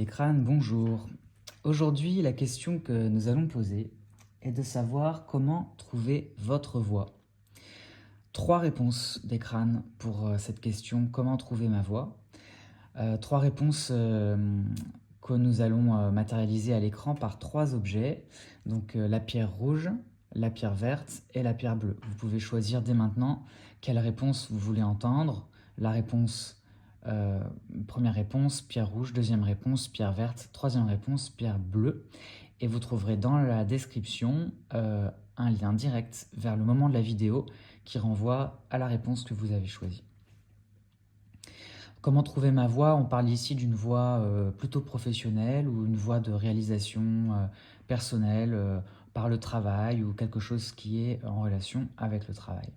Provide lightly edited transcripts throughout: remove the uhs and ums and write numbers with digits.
crânes, bonjour. Aujourd'hui, la question que nous allons poser est de savoir comment trouver votre voix. Trois réponses des crânes pour cette question, comment trouver ma voix. Trois réponses que nous allons matérialiser à l'écran par trois objets. Donc la pierre rouge, la pierre verte et la pierre bleue. Vous pouvez choisir dès maintenant quelle réponse vous voulez entendre. La réponse première réponse, pierre rouge, deuxième réponse, pierre verte, troisième réponse, pierre bleue. Et vous trouverez dans la description un lien direct vers le moment de la vidéo qui renvoie à la réponse que vous avez choisie. Comment trouver ma voix? On parle ici d'une voix plutôt professionnelle ou une voix de réalisation personnelle par le travail ou quelque chose qui est en relation avec le travail.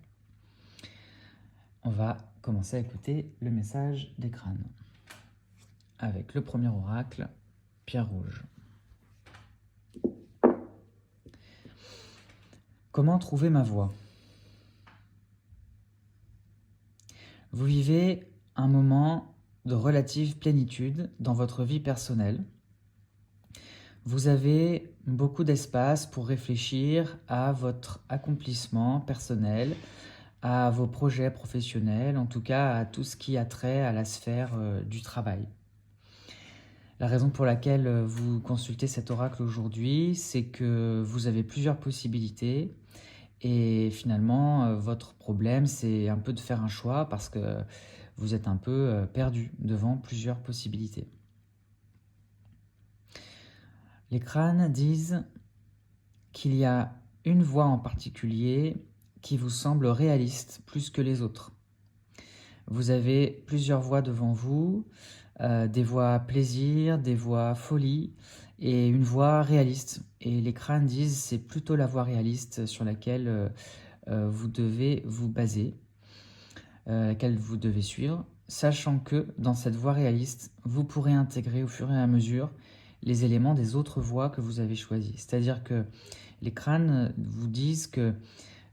On va commencer à écouter le message des crânes avec le premier oracle, pierre rouge. Comment trouver ma voix? Vous vivez un moment de relative plénitude dans votre vie personnelle. Vous avez beaucoup d'espace pour réfléchir à votre accomplissement personnel, à vos projets professionnels, en tout cas à tout ce qui a trait à la sphère du travail. La raison pour laquelle vous consultez cet oracle aujourd'hui, c'est que vous avez plusieurs possibilités et finalement votre problème c'est un peu de faire un choix parce que vous êtes un peu perdu devant plusieurs possibilités. Les crânes disent qu'il y a une voie en particulier qui vous semble réaliste plus que les autres. Vous avez plusieurs voies devant vous, des voies plaisir, des voies folie et une voie réaliste. Et les crânes disent c'est plutôt la voie réaliste sur laquelle vous devez vous baser, laquelle vous devez suivre, sachant que dans cette voie réaliste, vous pourrez intégrer au fur et à mesure les éléments des autres voies que vous avez choisies. C'est-à-dire que les crânes vous disent que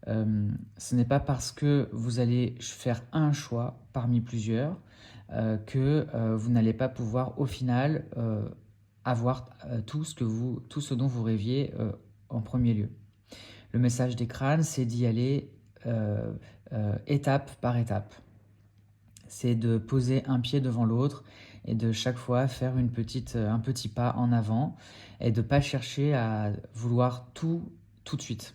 ce n'est pas parce que vous allez faire un choix parmi plusieurs que vous n'allez pas pouvoir au final avoir tout ce dont vous rêviez en premier lieu. Le message des crânes, c'est d'y aller étape par étape. C'est de poser un pied devant l'autre et de chaque fois faire un petit pas en avant et de ne pas chercher à vouloir tout de suite.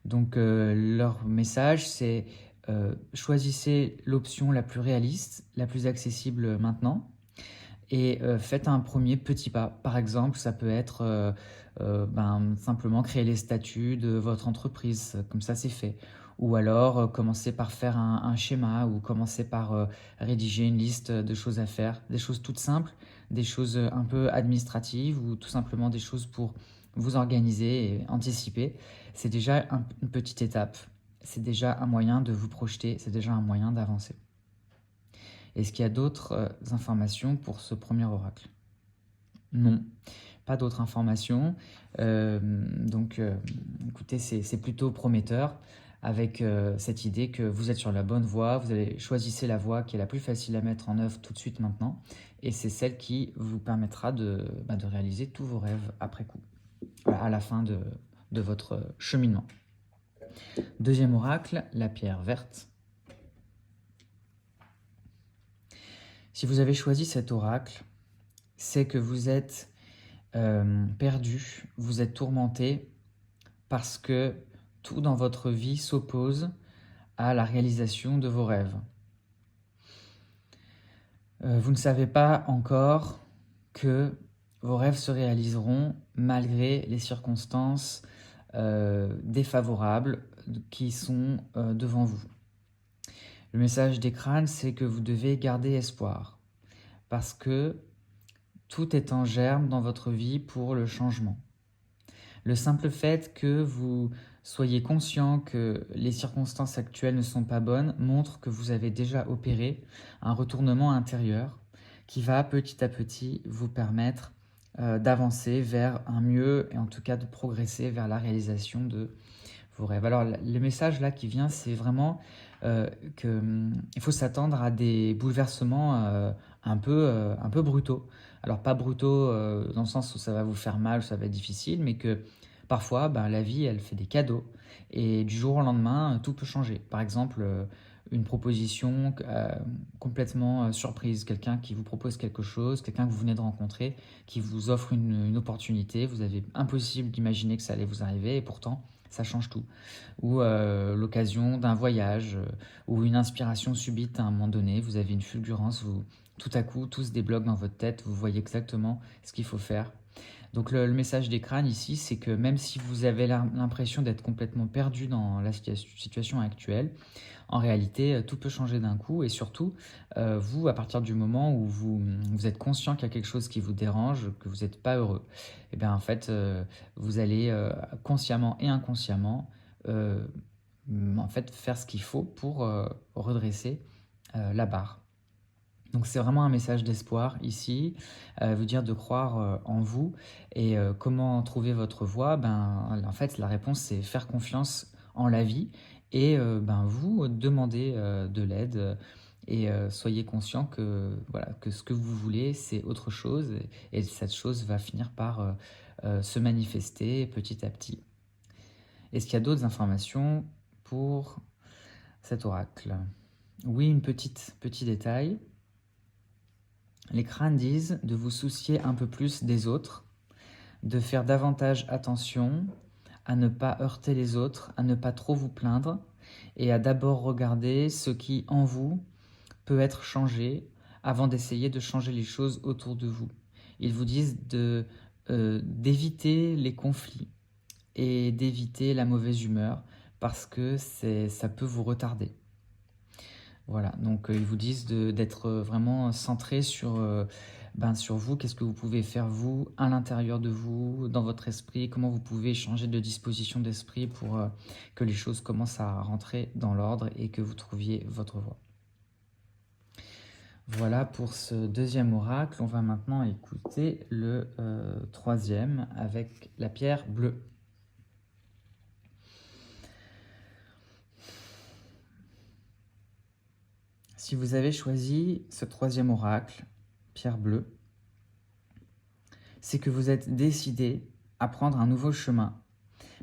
Donc leur message c'est choisissez l'option la plus réaliste, la plus accessible maintenant et faites un premier petit pas. Par exemple, ça peut être simplement créer les statuts de votre entreprise, comme ça c'est fait. Ou alors commencer par faire un schéma ou commencer par rédiger une liste de choses à faire, des choses toutes simples, des choses un peu administratives ou tout simplement des choses pour vous organiser et anticiper. C'est déjà une petite étape, c'est déjà un moyen de vous projeter, c'est déjà un moyen d'avancer. Est-ce qu'il y a d'autres informations pour ce premier oracle? Non, pas d'autres informations. Écoutez, c'est plutôt prometteur avec cette idée que vous êtes sur la bonne voie, vous allez choisir la voie qui est la plus facile à mettre en œuvre tout de suite maintenant, et c'est celle qui vous permettra de réaliser tous vos rêves après coup, à la fin de votre cheminement. Deuxième oracle, la pierre verte. Si vous avez choisi cet oracle, c'est que vous êtes perdu, vous êtes tourmenté parce que tout dans votre vie s'oppose à la réalisation de vos rêves. Vous ne savez pas encore que vos rêves se réaliseront malgré les circonstances défavorables qui sont devant vous. Le message des crânes, c'est que vous devez garder espoir parce que tout est en germe dans votre vie pour le changement. Le simple fait que vous soyez conscient que les circonstances actuelles ne sont pas bonnes montre que vous avez déjà opéré un retournement intérieur qui va petit à petit vous permettre d'avancer vers un mieux et en tout cas de progresser vers la réalisation de vos rêves. Alors le message là qui vient, c'est vraiment qu'il faut s'attendre à des bouleversements un peu brutaux Alors pas brutaux dans le sens où ça va vous faire mal, ça va être difficile, mais que parfois, ben, la vie, elle fait des cadeaux. Et du jour au lendemain, tout peut changer. Par exemple, une proposition complètement surprise, quelqu'un qui vous propose quelque chose, quelqu'un que vous venez de rencontrer, qui vous offre une opportunité. Vous avez impossible d'imaginer que ça allait vous arriver et pourtant, ça change tout. Ou l'occasion d'un voyage, ou une inspiration subite à un moment donné. Vous avez une fulgurance, tout à coup, tout se débloque dans votre tête. Vous voyez exactement ce qu'il faut faire. Donc le message des crânes ici, c'est que même si vous avez l'impression d'être complètement perdu dans la situation actuelle, en réalité, tout peut changer d'un coup. Et surtout, vous, à partir du moment où vous êtes conscient qu'il y a quelque chose qui vous dérange, que vous n'êtes pas heureux, et bien en fait, vous allez consciemment et inconsciemment euh, en fait, faire ce qu'il faut pour redresser la barre. Donc c'est vraiment un message d'espoir ici, vous dire de croire en vous. Et comment trouver votre voie? En fait, la réponse, c'est faire confiance en la vie et vous demander de l'aide et soyez conscient que, voilà, que ce que vous voulez, c'est autre chose et cette chose va finir par se manifester petit à petit. Est-ce qu'il y a d'autres informations pour cet oracle? Oui, petit détail. Les crânes disent de vous soucier un peu plus des autres, de faire davantage attention, à ne pas heurter les autres, à ne pas trop vous plaindre, et à d'abord regarder ce qui, en vous, peut être changé avant d'essayer de changer les choses autour de vous. Ils vous disent d'éviter les conflits et d'éviter la mauvaise humeur parce que ça peut vous retarder. Voilà, donc ils vous disent d'être vraiment centré sur vous, qu'est-ce que vous pouvez faire vous, à l'intérieur de vous, dans votre esprit, comment vous pouvez changer de disposition d'esprit pour que les choses commencent à rentrer dans l'ordre et que vous trouviez votre voie. Voilà pour ce deuxième oracle. On va maintenant écouter le troisième avec la pierre bleue. Si vous avez choisi ce troisième oracle, pierre bleue, c'est que vous êtes décidé à prendre un nouveau chemin,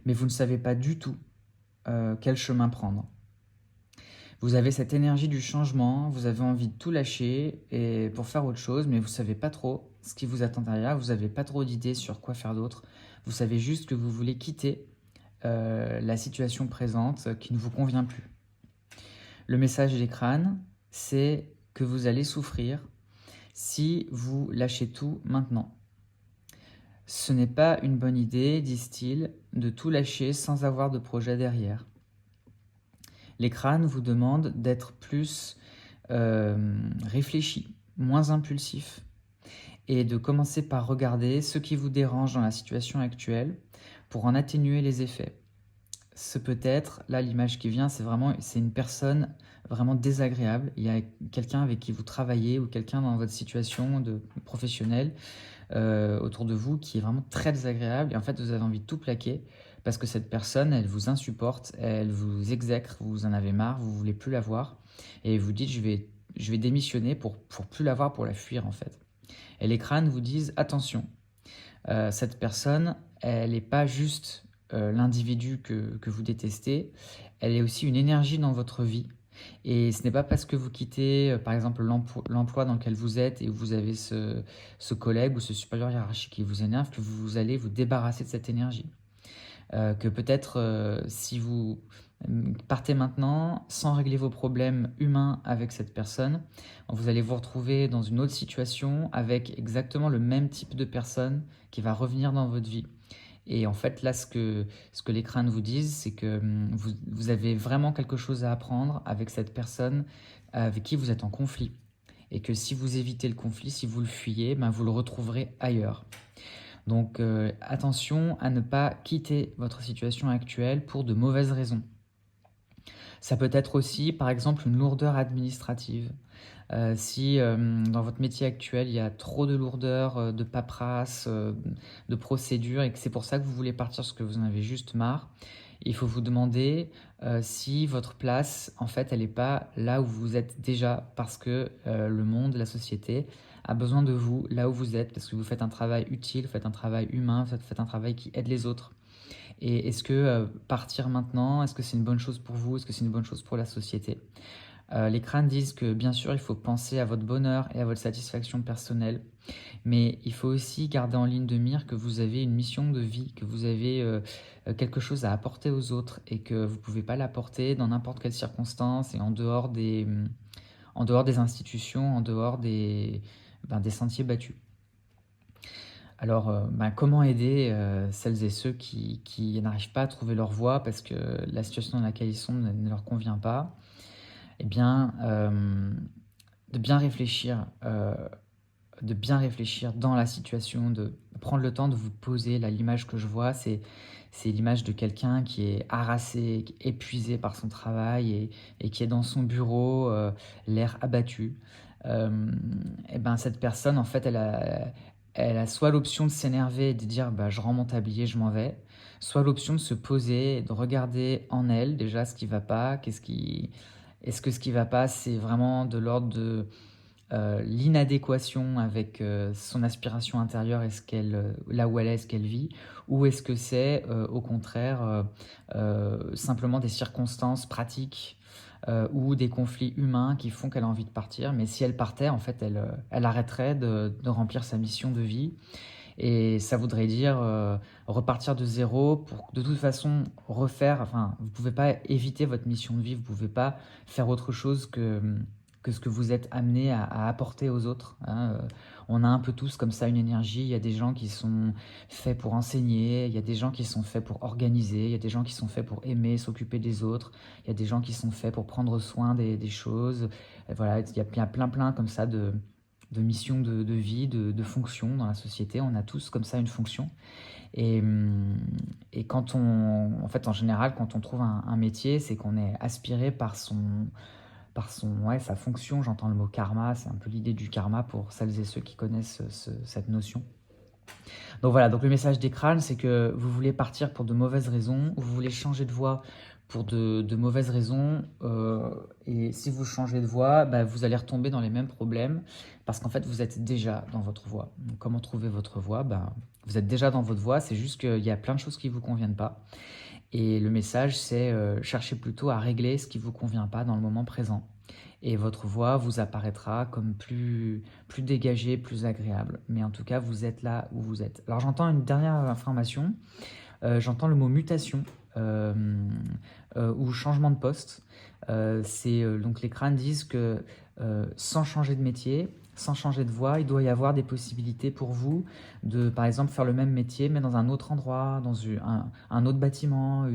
mais vous ne savez pas du tout quel chemin prendre. Vous avez cette énergie du changement, vous avez envie de tout lâcher et pour faire autre chose, mais vous ne savez pas trop ce qui vous attend derrière, vous n'avez pas trop d'idées sur quoi faire d'autre. Vous savez juste que vous voulez quitter la situation présente qui ne vous convient plus. Le message des crânes, c'est que vous allez souffrir si vous lâchez tout maintenant. Ce n'est pas une bonne idée, disent-ils, de tout lâcher sans avoir de projet derrière. Les crânes vous demandent d'être plus réfléchi, moins impulsif, et de commencer par regarder ce qui vous dérange dans la situation actuelle pour en atténuer les effets. Ce peut être, là l'image qui vient, c'est une personne vraiment désagréable. Il y a quelqu'un avec qui vous travaillez ou quelqu'un dans votre situation professionnelle autour de vous qui est vraiment très désagréable et en fait vous avez envie de tout plaquer parce que cette personne, elle vous insupporte, elle vous exècre, vous en avez marre, vous voulez plus la voir et vous dites je vais démissionner pour plus la voir, pour la fuir en fait. Et les crânes vous disent attention, cette personne, elle n'est pas juste l'individu que vous détestez, elle est aussi une énergie dans votre vie. Et ce n'est pas parce que vous quittez, par exemple, l'emploi dans lequel vous êtes et où vous avez ce collègue ou ce supérieur hiérarchique qui vous énerve que vous allez vous débarrasser de cette énergie. Que peut-être si vous partez maintenant sans régler vos problèmes humains avec cette personne, vous allez vous retrouver dans une autre situation avec exactement le même type de personne qui va revenir dans votre vie. Et en fait, là, ce que les crânes vous disent, c'est que vous avez vraiment quelque chose à apprendre avec cette personne avec qui vous êtes en conflit. Et que si vous évitez le conflit, si vous le fuyez, vous le retrouverez ailleurs. Donc attention à ne pas quitter votre situation actuelle pour de mauvaises raisons. Ça peut être aussi, par exemple, une lourdeur administrative. Si dans votre métier actuel, il y a trop de lourdeur, de paperasse, de procédures, et que c'est pour ça que vous voulez partir parce que vous en avez juste marre, il faut vous demander si votre place, en fait, elle n'est pas là où vous êtes déjà, parce que le monde, la société, a besoin de vous là où vous êtes, parce que vous faites un travail utile, vous faites un travail humain, vous faites un travail qui aide les autres. Et est-ce que partir maintenant, est-ce que c'est une bonne chose pour vous? Est-ce que c'est une bonne chose pour la société? Les crânes disent que bien sûr, il faut penser à votre bonheur et à votre satisfaction personnelle, mais il faut aussi garder en ligne de mire que vous avez une mission de vie, que vous avez quelque chose à apporter aux autres et que vous ne pouvez pas l'apporter dans n'importe quelle circonstance et en dehors des institutions, en dehors des sentiers battus. Alors, comment aider celles et ceux qui n'arrivent pas à trouver leur voie parce que la situation dans laquelle ils sont ne leur convient pas? Eh bien, de bien réfléchir, dans la situation, de prendre le temps de vous poser. Là, l'image que je vois, c'est l'image de quelqu'un qui est harassé, qui est épuisé par son travail et qui est dans son bureau, l'air abattu. Et ben, cette personne, en fait, elle a soit l'option de s'énerver et de dire bah, je rends mon tablier, je m'en vais, soit l'option de se poser et de regarder en elle déjà ce qui va pas, est-ce que ce qui va pas, c'est vraiment de l'ordre de l'inadéquation avec son aspiration intérieure et là où elle est, ce qu'elle vit, ou est-ce que c'est au contraire simplement des circonstances pratiques ou des conflits humains qui font qu'elle a envie de partir, mais si elle partait, en fait, elle arrêterait de remplir sa mission de vie. Et ça voudrait dire repartir de zéro pour de toute façon refaire, enfin, vous ne pouvez pas éviter votre mission de vie, vous ne pouvez pas faire autre chose que ce que vous êtes amené à apporter aux autres. Hein. On a un peu tous comme ça une énergie, il y a des gens qui sont faits pour enseigner, il y a des gens qui sont faits pour organiser, il y a des gens qui sont faits pour aimer, s'occuper des autres, il y a des gens qui sont faits pour prendre soin des choses. Et voilà, il y a plein comme ça de missions de vie, de fonctions dans la société. On a tous comme ça une fonction. Et, quand en fait, en général, quand on trouve un métier, c'est qu'on est aspiré par sa fonction. J'entends le mot karma, c'est un peu l'idée du karma pour celles et ceux qui connaissent cette notion. Donc voilà, donc le message des crânes, c'est que vous voulez partir pour de mauvaises raisons, vous voulez changer de voie pour de mauvaises raisons, et si vous changez de voie, bah, vous allez retomber dans les mêmes problèmes, parce qu'en fait, vous êtes déjà dans votre voie. Donc, comment trouver votre voie? Bah, vous êtes déjà dans votre voie, c'est juste qu'il y a plein de choses qui ne vous conviennent pas. Et le message, c'est cherchez plutôt à régler ce qui ne vous convient pas dans le moment présent. Et votre voix vous apparaîtra comme plus dégagée, plus agréable. Mais en tout cas, vous êtes là où vous êtes. Alors j'entends une dernière information, j'entends le mot mutation ou changement de poste. Donc les crânes disent que sans changer de métier, sans changer de voie, il doit y avoir des possibilités pour vous de, par exemple, faire le même métier, mais dans un autre endroit, dans un autre bâtiment,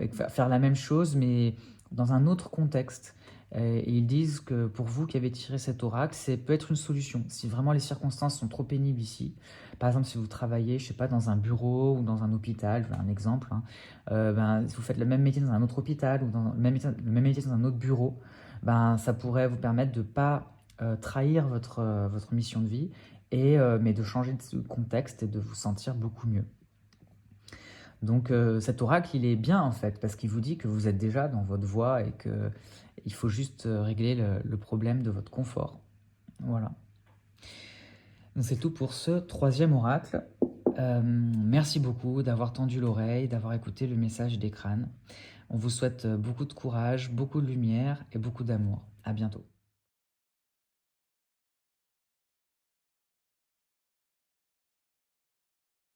faire la même chose, mais dans un autre contexte. Et ils disent que pour vous qui avez tiré cet oracle, c'est peut être une solution. Si vraiment les circonstances sont trop pénibles ici, par exemple si vous travaillez, je sais pas, dans un bureau ou dans un hôpital, je fais un exemple, hein, si vous faites le même métier dans un autre hôpital ou le même métier dans un autre bureau, ça pourrait vous permettre de ne pas trahir votre mission de vie, mais de changer de contexte et de vous sentir beaucoup mieux. Donc cet oracle, il est bien en fait, parce qu'il vous dit que vous êtes déjà dans votre voie et qu'il faut juste régler le problème de votre confort. Voilà. Donc c'est tout pour ce troisième oracle. Merci beaucoup d'avoir tendu l'oreille, d'avoir écouté le message des crânes. On vous souhaite beaucoup de courage, beaucoup de lumière et beaucoup d'amour. À bientôt.